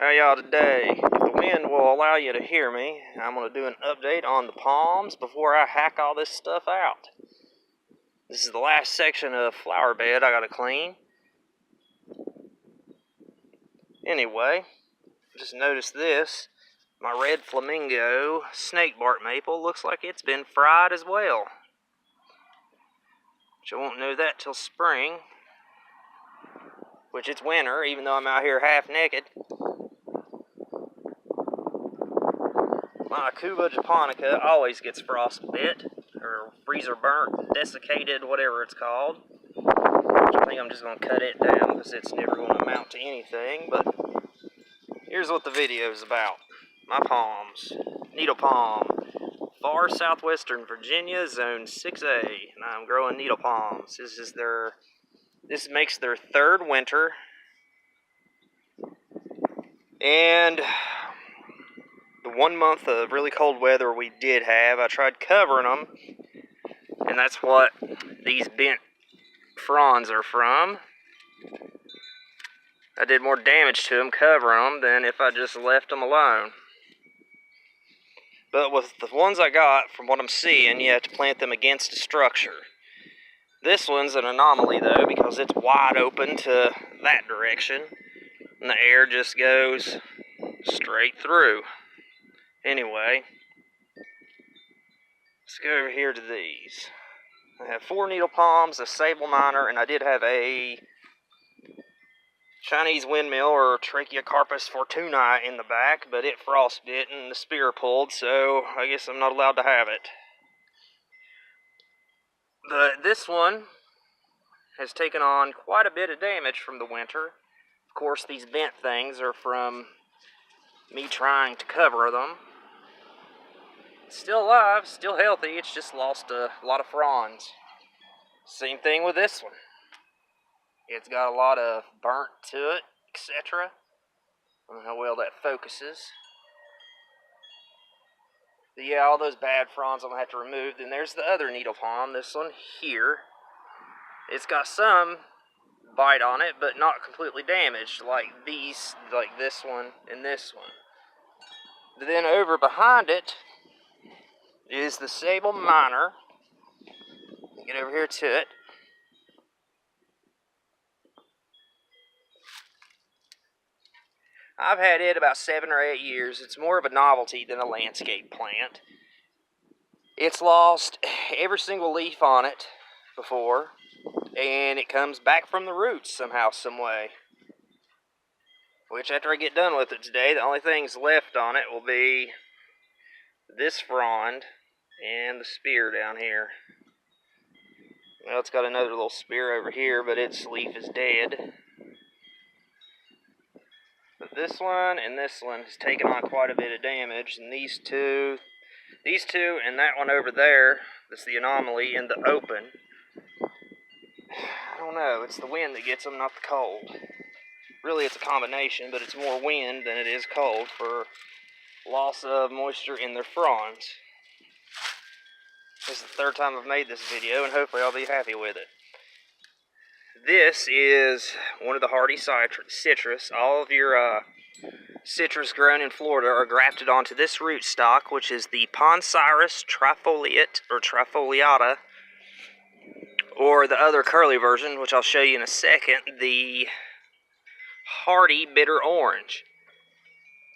How y'all today? If the wind will allow you to hear me, I'm going to do an update on the palms before I hack all this stuff out. This is the last section of flower bed I got to clean. Anyway, just noticed this. My red flamingo snake bark maple looks like it's been fried as well. Which I won't know that till spring. Which it's winter, even though I'm out here half naked. My Cuba japonica always gets frostbit, or freezer burnt, desiccated, whatever it's called. I think I'm just going to cut it down because it's never going to amount to anything, but here's what the video is about. My palms. Needle palm. Far southwestern Virginia, zone 6A, and I'm growing needle palms. This makes their third winter, and the 1 month of really cold weather we did have, I tried covering them, and that's what these bent fronds are from. I did more damage to them covering them than if I just left them alone. But with the ones I got, from what I'm seeing, you have to plant them against a structure. This one's an anomaly though, because it's wide open to that direction, and the air just goes straight through. Anyway, let's go over here to these. I have 4 needle palms, a sable minor, and I did have a Chinese windmill or Tracheicarpus fortunei in the back, but it frostbit and the spear pulled, so I guess I'm not allowed to have it. But this one has taken on quite a bit of damage from the winter. Of course, these bent things are from me trying to cover them. It's still alive, still healthy, it's just lost a lot of fronds. Same thing with this one. It's got a lot of burnt to it, etc. I don't know how well that focuses. But yeah, all those bad fronds I'm going to have to remove. Then there's the other needle palm, this one here. It's got some bite on it, but not completely damaged, like these, like this one and this one. But then over behind it is the sable minor. Get over here to it. I've had it about 7 or 8 years. It's more of a novelty than a landscape plant. It's lost every single leaf on it before, and it comes back from the roots somehow, some way. Which, after I get done with it today, the only things left on it will be this frond and the spear down here. Well, it's got another little spear over here, but its leaf is dead. But this one and this one has taken on quite a bit of damage, and these two and that one over there, that's the anomaly in the open. I don't know, it's the wind that gets them, not the cold. Really, it's a combination, but it's more wind than it is cold for loss of moisture in their fronds. This is the third time I've made this video, and hopefully I'll be happy with it. This is one of the hardy citrus. All of your citrus grown in Florida are grafted onto this rootstock, which is the poncirus trifoliate, or trifoliata, or the other curly version, which I'll show you in a second, the hardy bitter orange.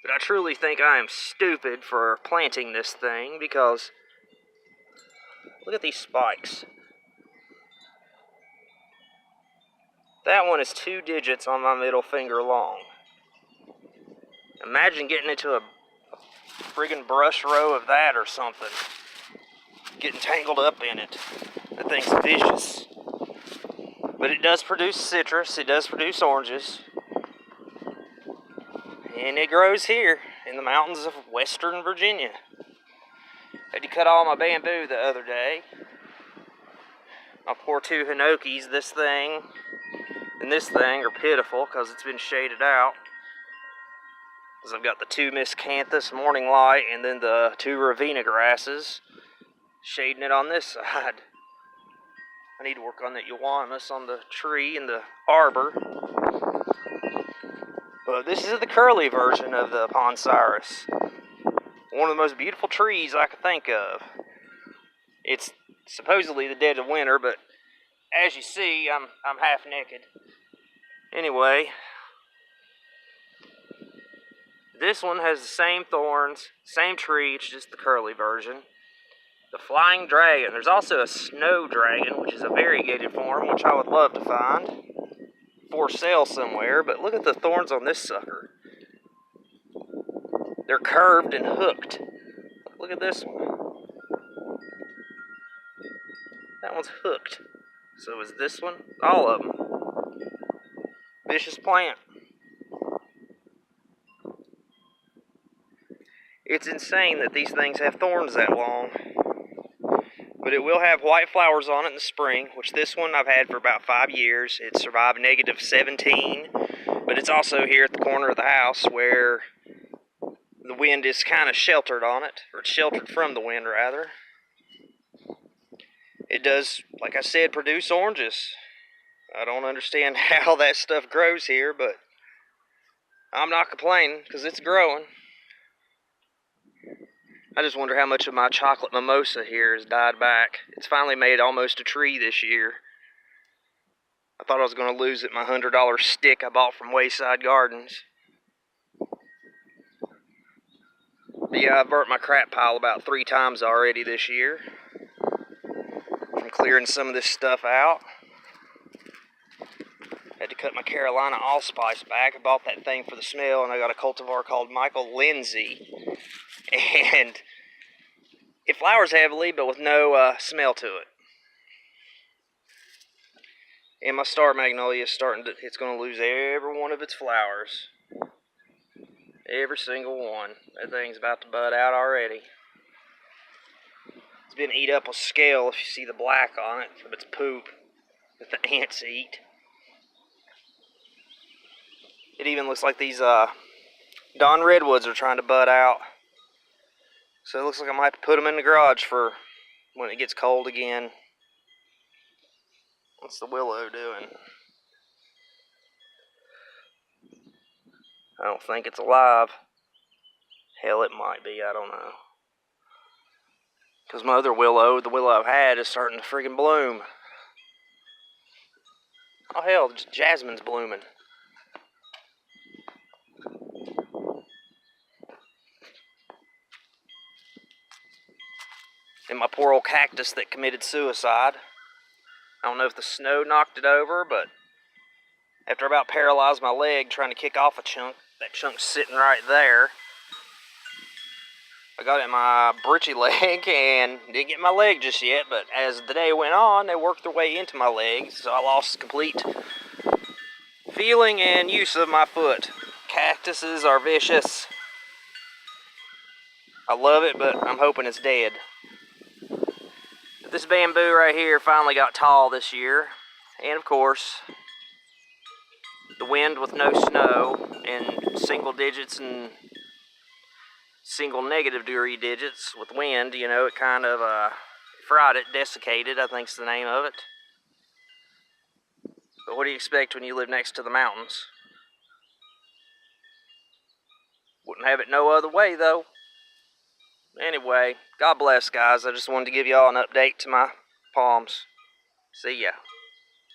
But I truly think I am stupid for planting this thing, because look at these spikes. That one is 2 digits on my middle finger long. Imagine getting into a friggin' brush row of that or something. Getting tangled up in it. That thing's vicious. But it does produce citrus, it does produce oranges. And it grows here in the mountains of western Virginia. Had to cut all my bamboo the other day. My poor 2 hinokis, this thing and this thing are pitiful because it's been shaded out. Because I've got the 2 miscanthus morning light and then the 2 Ravina grasses shading it on this side. I need to work on that euonymus on the tree in the arbor. But this is the curly version of the poncirus. One of the most beautiful trees I could think of. It's supposedly the dead of winter, but as you see, I'm half naked. Anyway, this one has the same thorns, same tree, it's just the curly version. The flying dragon. There's also a snow dragon, which is a variegated form, which I would love to find for sale somewhere. But look at the thorns on this sucker. They're curved and hooked. Look at this one. That one's hooked. So is this one. All of them. Vicious plant. It's insane that these things have thorns that long. But it will have white flowers on it in the spring, which this one I've had for about 5 years. It survived -17, but it's also here at the corner of the house where the wind is kind of sheltered on it, or it's sheltered from the wind rather. It does, like I said, produce oranges. I don't understand how that stuff grows here, but I'm not complaining because it's growing. I just wonder how much of my chocolate mimosa here has died back. It's finally made almost a tree this year. I thought I was going to lose it, my $100 stick I bought from Wayside Gardens. But yeah, I've burnt my crap pile about 3 times already this year. I'm clearing some of this stuff out. Had to cut my Carolina allspice back. I bought that thing for the smell, and I got a cultivar called Michael Lindsay. And it flowers heavily, but with no smell to it. And my star magnolia is it's going to lose every one of its flowers. Every single one. That thing's about to bud out already. It's been eat up with scale if you see the black on it from its poop that the ants eat. It even looks like these Dawn redwoods are trying to bud out. So it looks like I might have to put them in the garage for when it gets cold again. What's the willow doing? I don't think it's alive. Hell, it might be, I don't know. Because my other willow, the willow I've had, is starting to friggin' bloom. Oh hell, jasmine's blooming. And my poor old cactus that committed suicide. I don't know if the snow knocked it over, but after I about paralyzed my leg trying to kick off a chunk, that chunk's sitting right there. I got it in my britchy leg and didn't get my leg just yet, but as the day went on, they worked their way into my legs, so I lost complete feeling and use of my foot. Cactuses are vicious. I love it, but I'm hoping it's dead. This bamboo right here finally got tall this year, and of course, the wind with no snow and single digits and single negative degree digits with wind, you know, it kind of fried it, desiccated, I think's the name of it. But what do you expect when you live next to the mountains? Wouldn't have it no other way, though. Anyway, God bless, guys. I just wanted to give y'all an update to my palms. See ya.